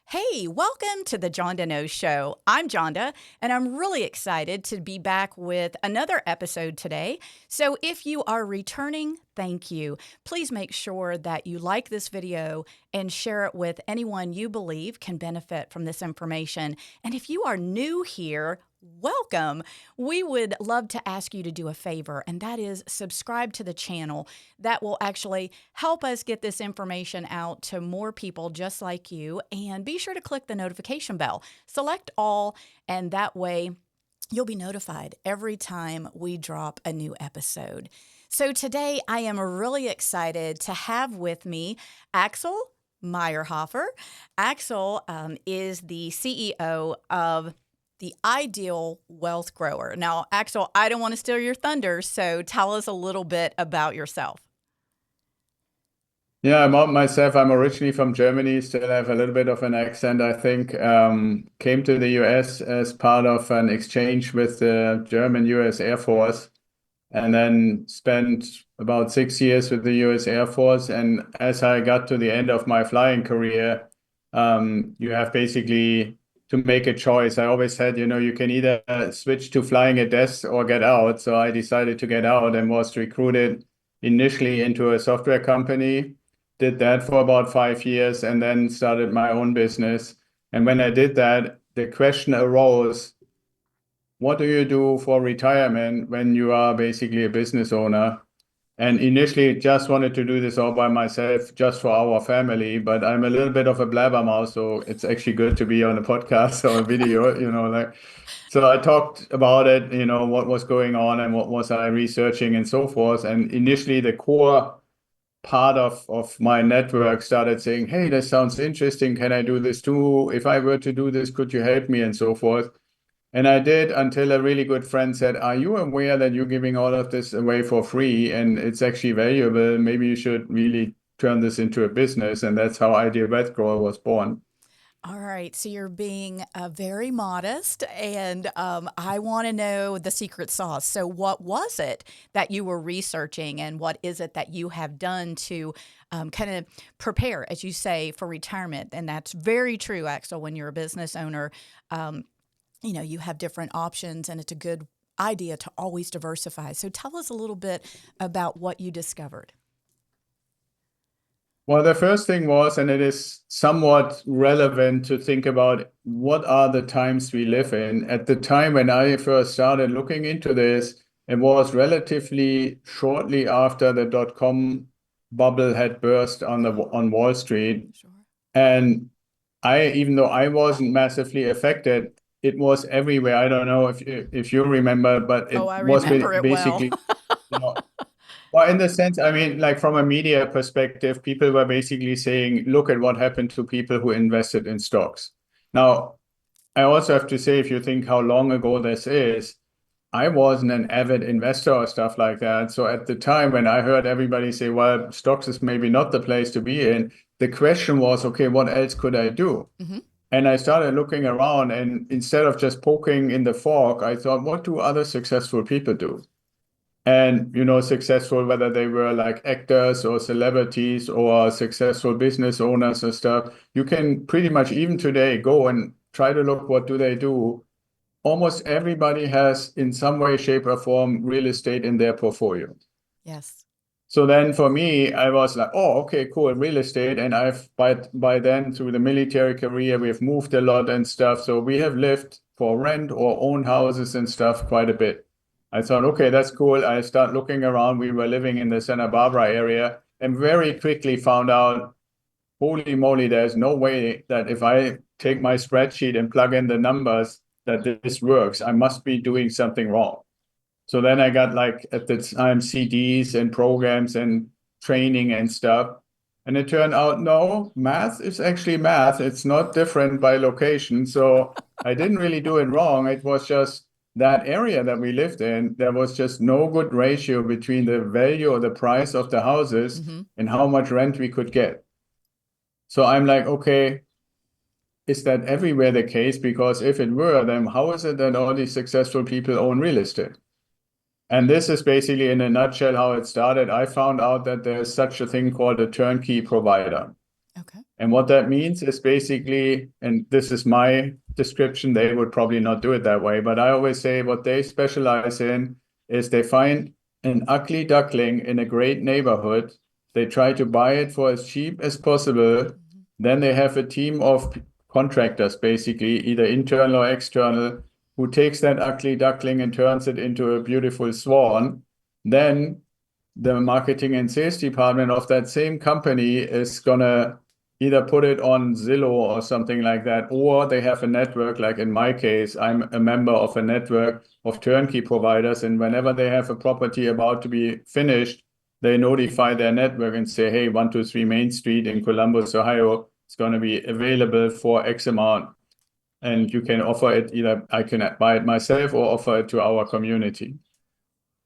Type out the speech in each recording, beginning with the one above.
Hey, welcome to the JondaKnows Show. I'm Jonda, and I'm really excited to be back with another episode today. So if you are returning, thank you. Please make sure that you like this video and share it with anyone you believe can benefit from this information. And if you are new here, welcome. We would love to ask you to do a favor, and that is subscribe to the channel. That will actually help us get this information out to more people just like you. And be sure to click the notification bell. Select all, and that way you'll be notified every time we drop a new episode. So today I am really excited to have with me Axel Meierhoefer. Axel is the CEO of the Ideal Wealth Grower. Now, Axel, I don't want to steal your thunder, so tell us a little bit about yourself. Yeah, I'm originally from Germany, still have a little bit of an accent, I think. Came to the US as part of an exchange with the German US Air Force, and then spent about 6 years with the US Air Force. And as I got to the end of my flying career, you have basically to make a choice. I always said, you can either switch to flying a desk or get out. So I decided to get out and was recruited initially into a software company. Did that for about 5 years and then started my own business. And when I did that, the question arose, what do you do for retirement when you are basically a business owner? And initially just wanted to do this all by myself, just for our family, but I'm a little bit of a blabbermouth, so it's actually good to be on a podcast or a video, So I talked about it, what was going on and what was I researching and so forth. And initially the core part of my network started saying, hey, this sounds interesting. Can I do this too? If I were to do this, could you help me? And so forth. And I did, until a really good friend said, are you aware that you're giving all of this away for free and it's actually valuable? Maybe you should really turn this into a business. And that's how Ideal Wealth Grower was born. All right, so you're being very modest, and I want to know the secret sauce. So, what was it that you were researching, and what is it that you have done to kind of prepare, as you say, for retirement? And that's very true, Axel. When you're a business owner, you have different options, and it's a good idea to always diversify. So, tell us a little bit about what you discovered. Well, the first thing was, and it is somewhat relevant to think about what are the times we live in. At the time when I first started looking into this, it was relatively shortly after the dot-com bubble had burst on Wall Street. Sure. And even though I wasn't massively affected, it was everywhere. I don't know if you remember, but Oh, it I was remember it well. basically, you know, well, in the sense, I mean, like from a media perspective, people were basically saying, look at what happened to people who invested in stocks. Now, I also have to say, if you think how long ago this is, I wasn't an avid investor or stuff like that. So at the time when I heard everybody say, well, stocks is maybe not the place to be in, the question was, okay, what else could I do? Mm-hmm. And I started looking around, and instead of just poking in the fork, I thought, what do other successful people do? And, successful, whether they were like actors or celebrities or successful business owners and stuff, you can pretty much even today go and try to look what do they do. Almost everybody has in some way, shape, or form real estate in their portfolio. Yes. So then for me, I was like, oh, okay, cool, real estate. And I've by then through the military career, we've moved a lot and stuff. So we have lived for rent or own houses and stuff quite a bit. I thought, okay, that's cool. I start looking around. We were living in the Santa Barbara area and very quickly found out, holy moly, there's no way that if I take my spreadsheet and plug in the numbers, that this works. I must be doing something wrong. So then I got like at the time CDs and programs and training and stuff. And it turned out, no, math is actually math. It's not different by location. So I didn't really do it wrong. It was just that area that we lived in, there was just no good ratio between the value or the price of the houses Mm-hmm. and how much rent we could get. So I'm like, okay, is that everywhere the case? Because if it were, then how is it that all these successful people own real estate? And this is basically in a nutshell how it started. I found out that there's such a thing called a turnkey provider. Okay. And what that means is basically, and this is my description, they would probably not do it that way, but I always say what they specialize in is they find an ugly duckling in a great neighborhood. They try to buy it for as cheap as possible. Mm-hmm. Then they have a team of contractors, basically, either internal or external, who takes that ugly duckling and turns it into a beautiful swan. Then the marketing and sales department of that same company is gonna either put it on Zillow or something like that, or they have a network. Like in my case, I'm a member of a network of turnkey providers, and whenever they have a property about to be finished, they notify their network and say, hey, 123 Main Street in Columbus, Ohio, is going to be available for X amount. And you can offer it, either I can buy it myself or offer it to our community.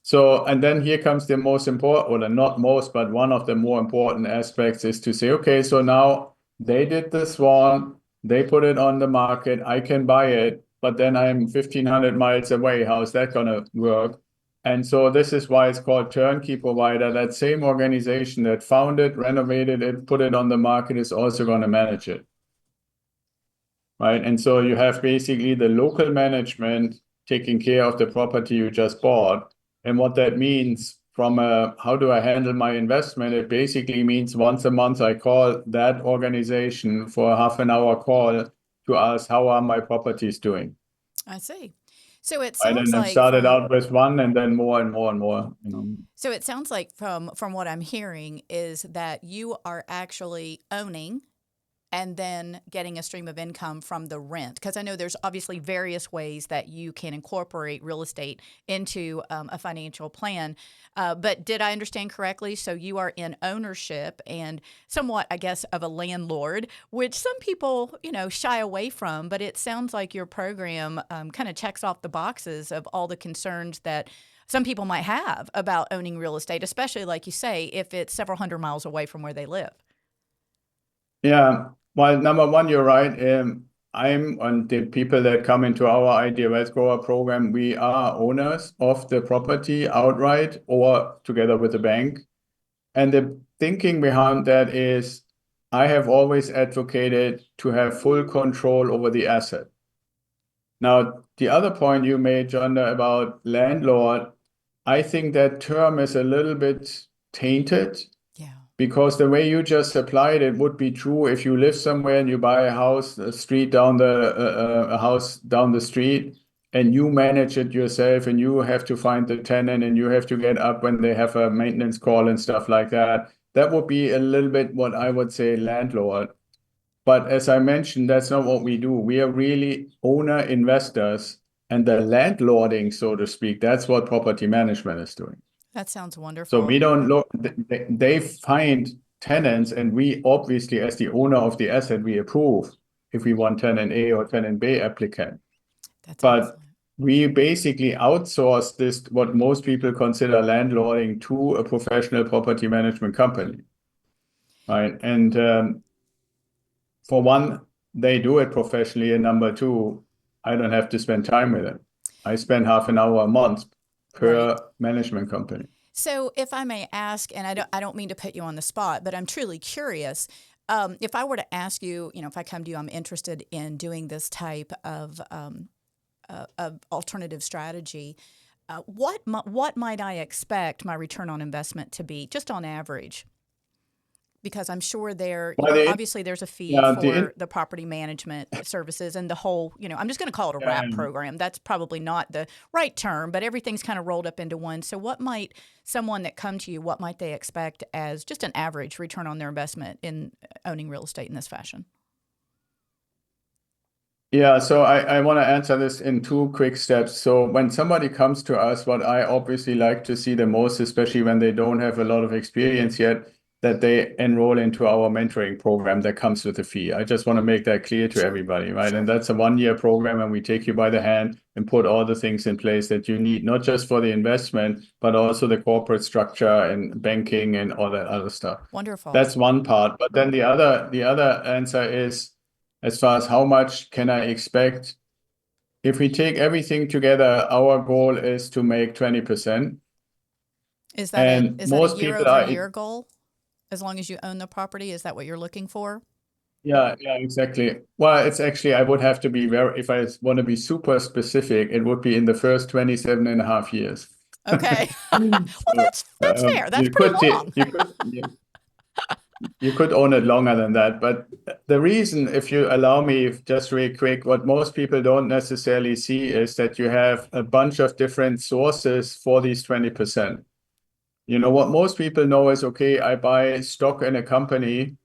So, and then here comes the most important, or not most, but one of the more important aspects is to say, okay, so now they did this one, they put it on the market, I can buy it, but then I'm 1,500 miles away. How is that going to work? And so this is why it's called turnkey provider. That same organization that found it, renovated it, put it on the market is also going to manage it. Right. And so you have basically the local management taking care of the property you just bought. And what that means from how do I handle my investment? It basically means once a month I call that organization for a half an hour call to ask how are my properties doing. I see. So it Right. sounds And I've like started out with one and then more and more and more, So it sounds like from what I'm hearing is that you are actually owning and then getting a stream of income from the rent. Because I know there's obviously various ways that you can incorporate real estate into a financial plan. But did I understand correctly? So you are in ownership and somewhat, I guess, of a landlord, which some people, shy away from. But it sounds like your program kind of checks off the boxes of all the concerns that some people might have about owning real estate, especially, like you say, if it's several hundred miles away from where they live. Yeah. Well, number one, you're right. I'm on the people that come into our Idea Wealth Grower program. We are owners of the property outright or together with the bank. And the thinking behind that is I have always advocated to have full control over the asset. Now, the other point you made, Jonda, about landlord, I think that term is a little bit tainted. Yeah. Because the way you just applied it would be true if you live somewhere and you buy a house, a house down the street, and you manage it yourself, and you have to find the tenant, and you have to get up when they have a maintenance call and stuff like that. That would be a little bit what I would say landlord. But as I mentioned, that's not what we do. We are really owner investors, and the landlording, so to speak, that's what property management is doing. That sounds So wonderful. we don't look, they find tenants, and we obviously, as the owner of the asset, we approve if we want tenant A or tenant B applicant. That's But excellent. we basically outsource this, what most people consider landlording, to a professional property management company. Right. And for one, they do it professionally. And number two, I don't have to spend time with them. I spend half an hour a month Right. per management company. So, if I may ask, and I don't mean to put you on the spot, but I'm truly curious. If I were to ask you, if I come to you, I'm interested in doing this type of alternative strategy. What might I expect my return on investment to be, just on average? Because I'm sure Well, obviously there's a fee yeah, for the property management services and the whole, I'm just going to call it a wrap yeah. program. That's probably not the right term, but everything's kind of rolled up into one. So what might someone that come to you, what might they expect as just an average return on their investment in owning real estate in this fashion? Yeah, so I want to answer this in two quick steps. So when somebody comes to us, what I obviously like to see the most, especially when they don't have a lot of experience yet, that they enroll into our mentoring program that comes with a fee. I just want to make that clear to Sure, everybody, right? sure. And that's a 1-year program, and we take you by the hand and put all the things in place that you need, not just for the investment, but also the corporate structure and banking and all that other stuff. Wonderful. That's one part. But then the other answer is, as far as how much can I expect? If we take everything together, our goal is to make 20%. Is that a And is that a most year people over are, year goal? As long as you own the property, is that what you're looking for? Yeah, exactly. Well, it's actually, I would have to be if I want to be super specific, it would be in the first 27 and a half years. Okay. Well, So, that's fair. That's pretty long. you could own it longer than that. But the reason, if you allow me just real quick, what most people don't necessarily see is that you have a bunch of different sources for these 20%. You know, what most people know is, okay, I buy stock in a company,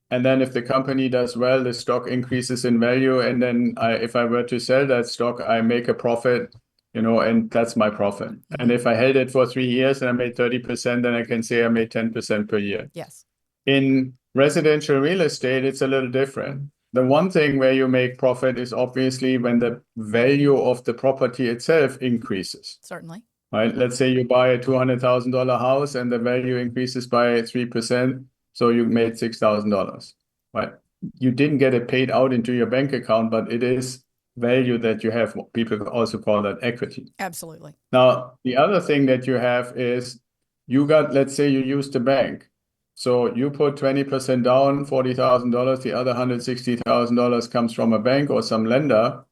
and then if the company does well, the stock increases in value. And then if I were to sell that stock, I make a profit, you know, and that's my profit. Mm-hmm. And if I held it for 3 years and I made 30%, then I can say I made 10% per year. Yes. In residential real estate, it's a little different. The one thing where you make profit is obviously when the value of the property itself increases. Certainly. Right? Let's say you buy a $200,000 house and the value increases by 3%. So you made $6,000, right? You didn't get it paid out into your bank account, but it is value that you have. People also call that equity. Absolutely. Now, the other thing that you have is let's say you used the bank. So you put 20% down, $40,000, the other $160,000 comes from a bank or some lender.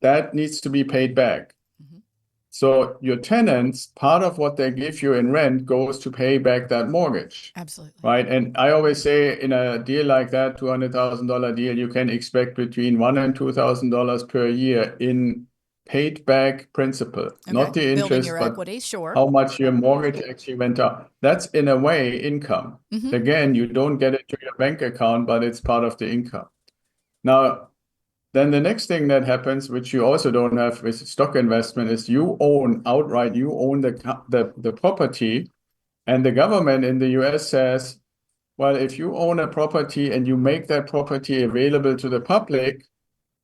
That needs to be paid back. Mm-hmm. So your tenants, part of what they give you in rent goes to pay back that mortgage. Absolutely. Right. And I always say in a deal like that, $200,000 deal, you can expect between $1,000 and $2,000 per year in paid back principal, okay. Not the interest, building your but equity, sure. How much your mortgage actually went up. That's in a way income. Mm-hmm. Again, you don't get it to your bank account, but it's part of the income. Now, then the next thing that happens, which you also don't have with stock investment, is you own the property, and the government in the US says, well, if you own a property and you make that property available to the public,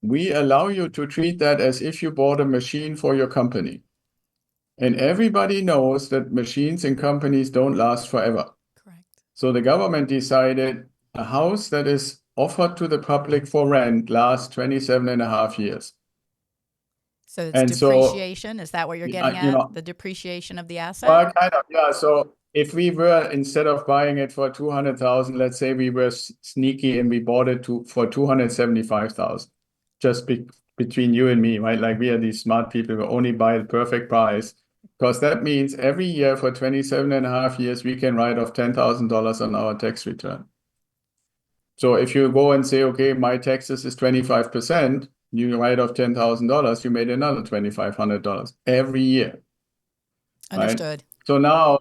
we allow you to treat that as if you bought a machine for your company. And everybody knows that machines and companies don't last forever. Correct. So the government decided a house that is offered to the public for rent lasts 27 and a half years. So it's depreciation? Is that what you're getting at? The depreciation of the asset? Well, kind of, yeah. So if we were, instead of buying it for 200,000, let's say we were sneaky and we bought it for 275,000, just between you and me, right? Like we are these smart people who only buy the perfect price, because that means every year for 27 and a half years, we can write off $10,000 on our tax return. So if you go and say, okay, my taxes is 25%, you write off $10,000, you made another $2,500 every year. Understood. Right? So now,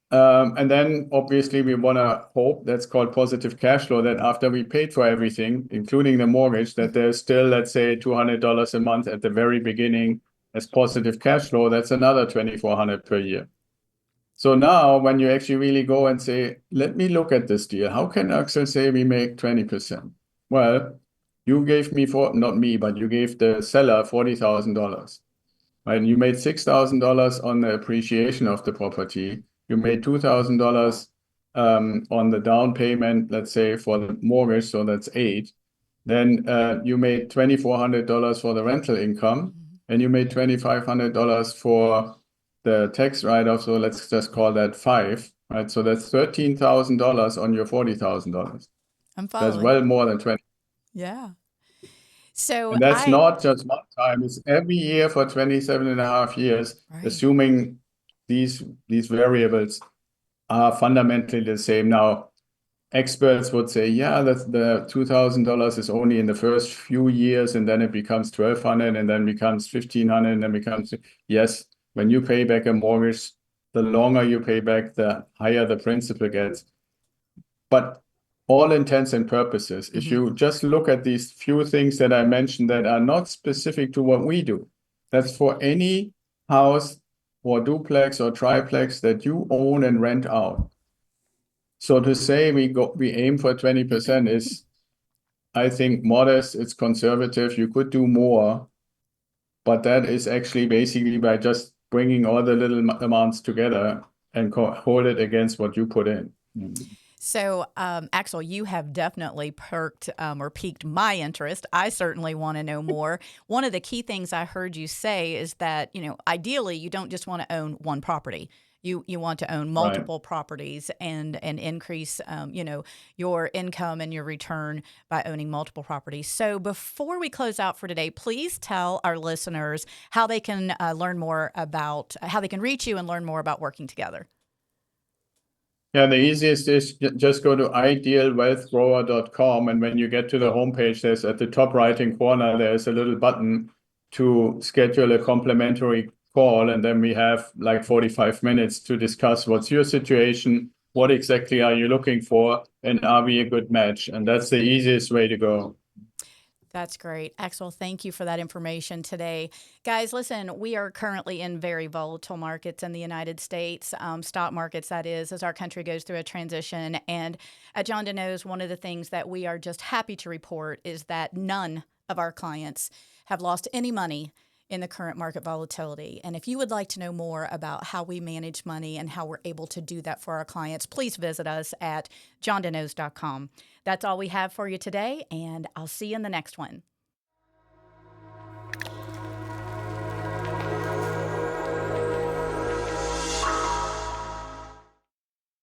and then obviously we want to hope, that's called positive cash flow, that after we paid for everything, including the mortgage, that there's still, let's say, $200 a month at the very beginning as positive cash flow. That's another $2,400 per year. So now when you actually really go and say, let me look at this deal, how can Axel say we make 20%? Well, you gave me, not me, but you gave the seller $40,000. Right? And you made $6,000 on the appreciation of the property. You made $2,000 on the down payment, let's say, for the mortgage, so that's $8,000. Then you made $2,400 for the rental income, and you made $2,500 for the tax write-off, so let's just call that $5,000, right? So that's $13,000 on your $40,000. I'm following. That's well more than 20. Yeah. So and that's not just one time, it's every year for 27 and a half years, right, assuming these variables are fundamentally the same. Now, experts would say, yeah, that's the $2,000 is only in the first few years, and then it becomes $1,200, and then becomes $1,500, and then becomes, yes, when you pay back a mortgage, the longer you pay back, the higher the principal gets. But all intents and purposes, if you just look at these few things that I mentioned that are not specific to what we do, that's for any house or duplex or triplex that you own and rent out. So to say we aim for 20% is, I think, modest, it's conservative. You could do more, but that is actually basically by just bringing all the little amounts together and hold it against what you put in. So, Axel, you have definitely piqued my interest. I certainly want to know more. One of the key things I heard you say is that, ideally you don't just want to own one property. You want to own Right. multiple properties and increase, your income and your return by owning multiple properties. So before we close out for today, please tell our listeners how they can learn more about how they can reach you and learn more about working together. Yeah, the easiest is just go to idealwealthgrower.com. And when you get to the homepage, there's at the top right-hand corner, there's a little button to schedule a complimentary call. And then we have like 45 minutes to discuss what's your situation, what exactly are you looking for, and are we a good match? And that's the easiest way to go. That's great. Axel, thank you for that information today. Guys, listen, we are currently in very volatile markets in the United States, stock markets, that is, as our country goes through a transition. And at Jonda Knows, one of the things that we are just happy to report is that none of our clients have lost any money in the current market volatility. And if you would like to know more about how we manage money and how we're able to do that for our clients, please visit us at JondaKnows.com. That's all we have for you today, and I'll see you in the next one.